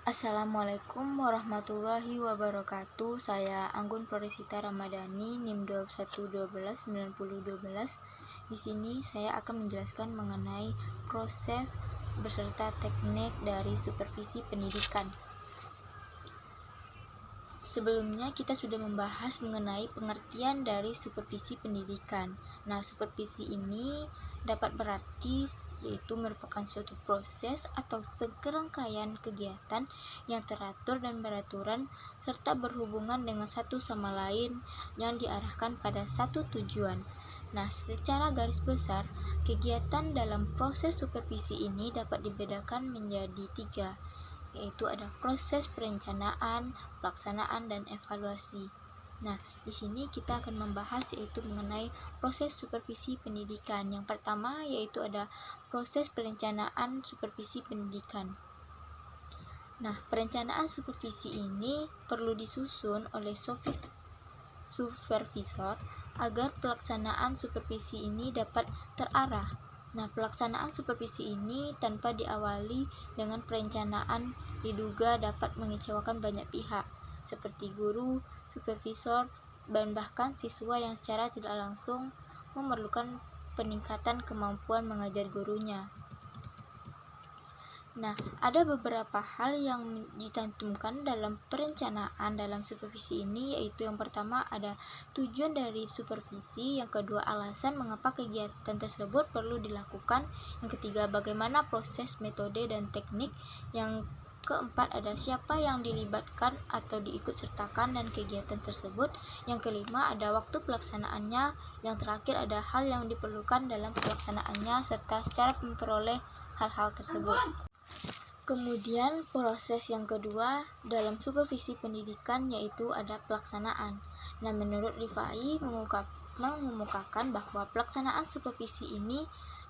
Assalamualaikum warahmatullahi wabarakatuh. Saya Anggun Floresita Ramadhani, NIM 21129012. Di sini saya akan menjelaskan mengenai proses beserta teknik dari supervisi pendidikan. Sebelumnya kita sudah membahas mengenai pengertian dari supervisi pendidikan. Nah, supervisi ini dapat berarti yaitu merupakan suatu proses atau serangkaian kegiatan yang teratur dan beraturan serta berhubungan dengan satu sama lain yang diarahkan pada satu tujuan. Nah, secara garis besar, kegiatan dalam proses supervisi ini dapat dibedakan menjadi 3, yaitu ada proses perencanaan, pelaksanaan, dan evaluasi. Nah, di sini kita akan membahas yaitu mengenai proses supervisi pendidikan. Yang pertama yaitu ada proses perencanaan supervisi pendidikan. Nah, perencanaan supervisi ini perlu disusun oleh supervisor agar pelaksanaan supervisi ini dapat terarah. Nah, pelaksanaan supervisi ini tanpa diawali dengan perencanaan diduga dapat mengecewakan banyak pihak, seperti guru, supervisor, dan bahkan siswa yang secara tidak langsung memerlukan peningkatan kemampuan mengajar gurunya. Nah, ada beberapa hal yang dicantumkan dalam perencanaan dalam supervisi ini, yaitu yang pertama ada tujuan dari supervisi, yang kedua alasan mengapa kegiatan tersebut perlu dilakukan, yang ketiga bagaimana proses, metode, dan teknik, yang keempat ada siapa yang dilibatkan atau diikutsertakan dan kegiatan tersebut, yang kelima ada waktu pelaksanaannya, yang terakhir ada hal yang diperlukan dalam pelaksanaannya serta cara memperoleh hal-hal tersebut. Kemudian proses yang kedua dalam supervisi pendidikan yaitu ada pelaksanaan. Nah, menurut Rifai mengemukakan bahwa pelaksanaan supervisi ini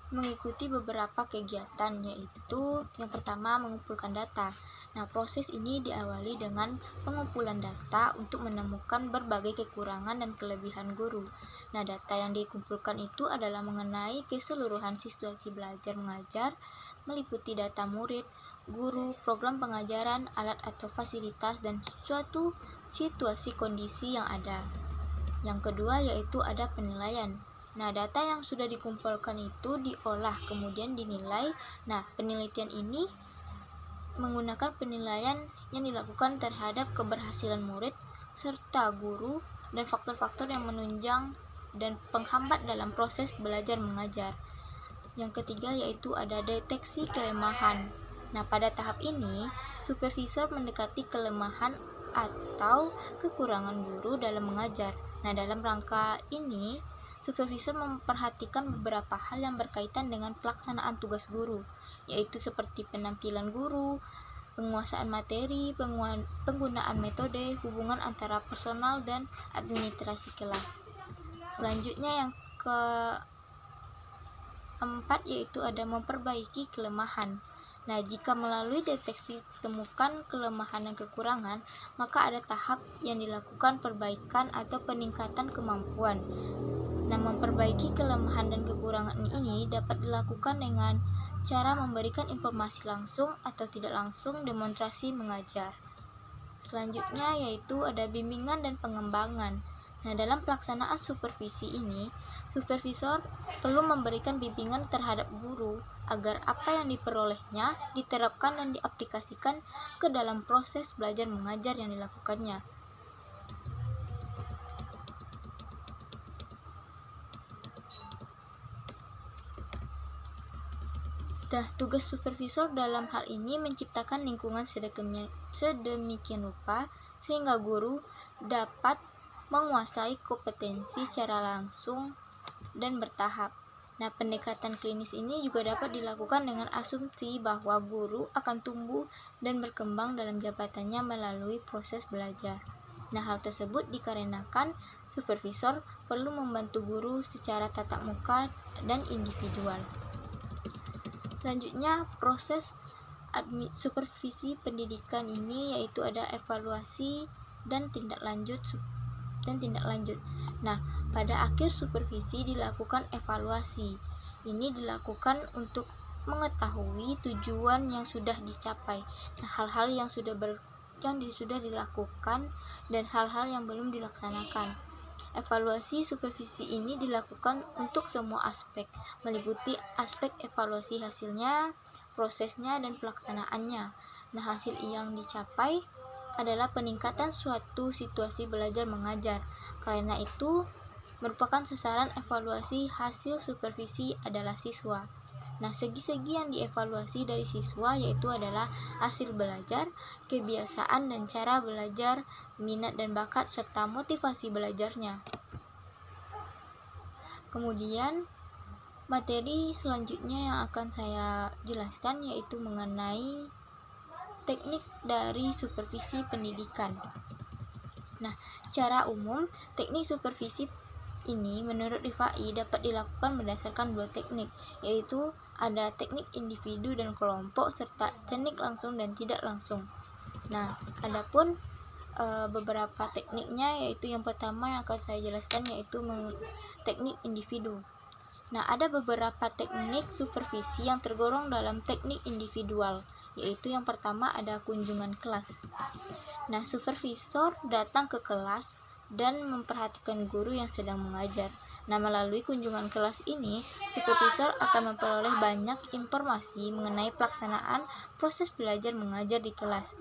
mengikuti beberapa kegiatan, yaitu yang pertama mengumpulkan data. Nah, proses ini diawali dengan pengumpulan data untuk menemukan berbagai kekurangan dan kelebihan guru. Nah, data yang dikumpulkan itu adalah mengenai keseluruhan situasi belajar mengajar, meliputi data murid, guru, program pengajaran, alat atau fasilitas, dan suatu situasi kondisi yang ada. Yang kedua yaitu ada penilaian. Nah, data yang sudah dikumpulkan itu diolah kemudian dinilai. Nah, penelitian ini menggunakan penilaian yang dilakukan terhadap keberhasilan murid serta guru dan faktor-faktor yang menunjang dan penghambat dalam proses belajar mengajar. Yang ketiga yaitu ada deteksi kelemahan. Nah, pada tahap ini, supervisor mendekati kelemahan atau kekurangan guru dalam mengajar. Nah, dalam rangka ini, supervisor memperhatikan beberapa hal yang berkaitan dengan pelaksanaan tugas guru, yaitu seperti penampilan guru, penguasaan materi, penggunaan metode, hubungan antara personal dan administrasi kelas. Selanjutnya yang keempat yaitu ada memperbaiki kelemahan. Nah, jika melalui deteksi temukan kelemahan dan kekurangan, maka ada tahap yang dilakukan perbaikan atau peningkatan kemampuan. Nah, memperbaiki kelemahan dan kekurangan ini dapat dilakukan dengan cara memberikan informasi langsung atau tidak langsung demonstrasi mengajar. Selanjutnya yaitu ada bimbingan dan pengembangan. Nah, dalam pelaksanaan supervisi ini, supervisor perlu memberikan bimbingan terhadap guru agar apa yang diperolehnya diterapkan dan diaplikasikan ke dalam proses belajar mengajar yang dilakukannya. Nah, tugas supervisor dalam hal ini menciptakan lingkungan sedemikian rupa sehingga guru dapat menguasai kompetensi secara langsung dan bertahap. Nah, pendekatan klinis ini juga dapat dilakukan dengan asumsi bahwa guru akan tumbuh dan berkembang dalam jabatannya melalui proses belajar. Nah, hal tersebut dikarenakan supervisor perlu membantu guru secara tatap muka dan individual. Selanjutnya, proses supervisi pendidikan ini yaitu ada evaluasi dan tindak lanjut. Nah, pada akhir supervisi dilakukan evaluasi. Ini dilakukan untuk mengetahui tujuan yang sudah dicapai. Nah, hal-hal yang sudah dilakukan dan hal-hal yang belum dilaksanakan. Evaluasi supervisi ini dilakukan untuk semua aspek, meliputi aspek evaluasi hasilnya, prosesnya, dan pelaksanaannya. Nah, hasil yang dicapai adalah peningkatan suatu situasi belajar mengajar. Karena itu, merupakan sasaran evaluasi hasil supervisi adalah siswa. Nah, segi-segi yang dievaluasi dari siswa yaitu adalah hasil belajar, kebiasaan dan cara belajar, minat dan bakat, serta motivasi belajarnya. Kemudian, materi selanjutnya yang akan saya jelaskan yaitu mengenai teknik dari supervisi pendidikan. Nah, secara umum, teknik supervisi ini menurut Rifai dapat dilakukan berdasarkan dua teknik, yaitu ada teknik individu dan kelompok serta teknik langsung dan tidak langsung. Nah, adapun beberapa tekniknya yaitu yang pertama yang akan saya jelaskan yaitu teknik individu. Nah, ada beberapa teknik supervisi yang tergolong dalam teknik individual, yaitu yang pertama ada kunjungan kelas. Nah, supervisor datang ke kelas dan memperhatikan guru yang sedang mengajar. Nah, melalui kunjungan kelas ini, supervisor akan memperoleh banyak informasi mengenai pelaksanaan proses belajar mengajar di kelas.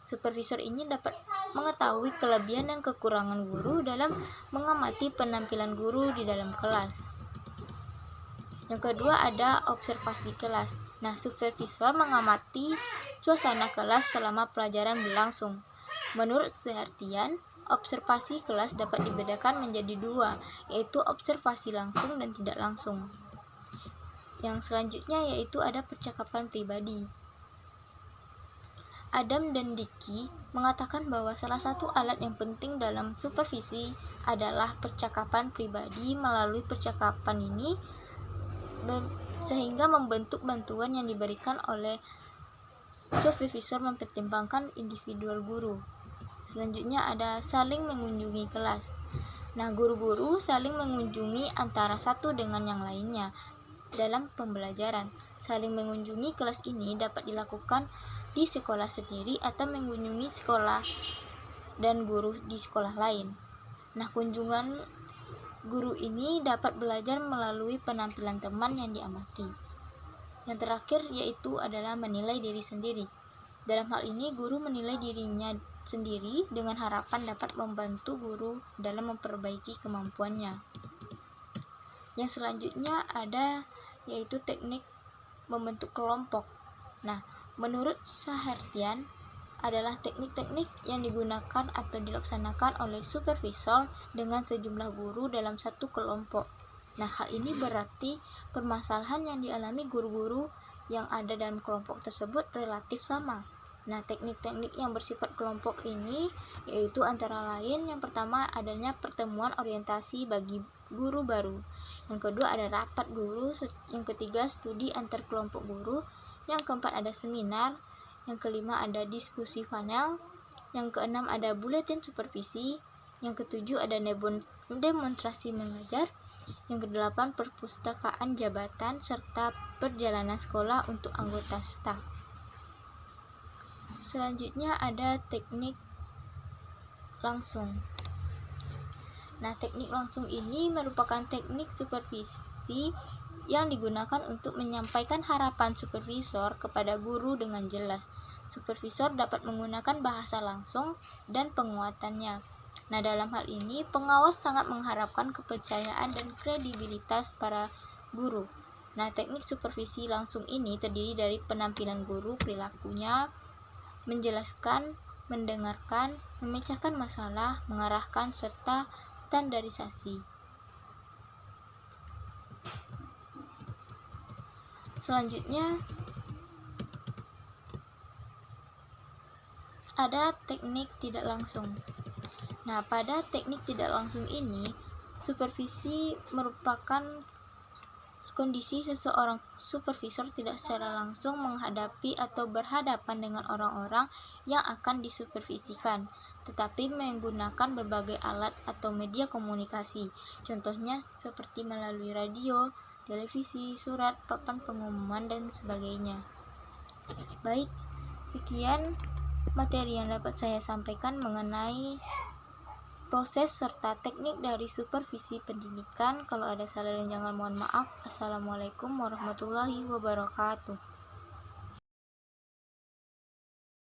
Supervisor ini dapat mengetahui kelebihan dan kekurangan guru dalam mengamati penampilan guru di dalam kelas. Yang kedua ada observasi kelas. Nah, supervisor mengamati suasana kelas selama pelajaran berlangsung. Menurut Suhartian, observasi kelas dapat dibedakan menjadi dua, yaitu observasi langsung dan tidak langsung. Yang selanjutnya yaitu ada percakapan pribadi. Adam dan Dicky mengatakan bahwa salah satu alat yang penting dalam supervisi adalah percakapan pribadi. Melalui percakapan ini sehingga membentuk bantuan yang diberikan oleh supervisor mempertimbangkan individual guru. Selanjutnya ada saling mengunjungi kelas. Nah, guru-guru saling mengunjungi antara satu dengan yang lainnya dalam pembelajaran. Saling mengunjungi kelas ini dapat dilakukan di sekolah sendiri atau mengunjungi sekolah dan guru di sekolah lain. Nah, kunjungan guru ini dapat belajar melalui penampilan teman yang diamati. Yang terakhir yaitu adalah menilai diri sendiri. Dalam hal ini, guru menilai dirinya sendiri dengan harapan dapat membantu guru dalam memperbaiki kemampuannya. Yang selanjutnya ada yaitu teknik membentuk kelompok. Nah, menurut Suhartian adalah teknik-teknik yang digunakan atau dilaksanakan oleh supervisor dengan sejumlah guru dalam satu kelompok. Nah, hal ini berarti permasalahan yang dialami guru-guru yang ada dalam kelompok tersebut relatif sama. Nah, teknik-teknik yang bersifat kelompok ini yaitu antara lain yang pertama adanya pertemuan orientasi bagi guru baru. Yang kedua ada rapat guru, yang ketiga studi antar kelompok guru, yang keempat ada seminar, yang kelima ada diskusi panel, yang keenam ada buletin supervisi, yang ketujuh ada demonstrasi mengajar, yang kedelapan perpustakaan jabatan serta perjalanan sekolah untuk anggota staf. Selanjutnya ada teknik langsung. Nah, teknik langsung ini merupakan teknik supervisi yang digunakan untuk menyampaikan harapan supervisor kepada guru dengan jelas. Supervisor dapat menggunakan bahasa langsung dan penguatannya. Nah, dalam hal ini pengawas sangat mengharapkan kepercayaan dan kredibilitas para guru. Nah, teknik supervisi langsung ini terdiri dari penampilan guru, perilakunya, menjelaskan, mendengarkan, memecahkan masalah, mengarahkan, serta standarisasi. Selanjutnya ada teknik tidak langsung. Nah, pada teknik tidak langsung ini, supervisi merupakan kondisi seseorang supervisor tidak secara langsung menghadapi atau berhadapan dengan orang-orang yang akan disupervisikan, tetapi menggunakan berbagai alat atau media komunikasi. Contohnya seperti melalui radio, televisi, surat, papan pengumuman, dan sebagainya. Baik, sekian materi yang dapat saya sampaikan mengenai proses serta teknik dari supervisi pendidikan. Kalau ada salah dan jangan mohon maaf. Assalamualaikum warahmatullahi wabarakatuh.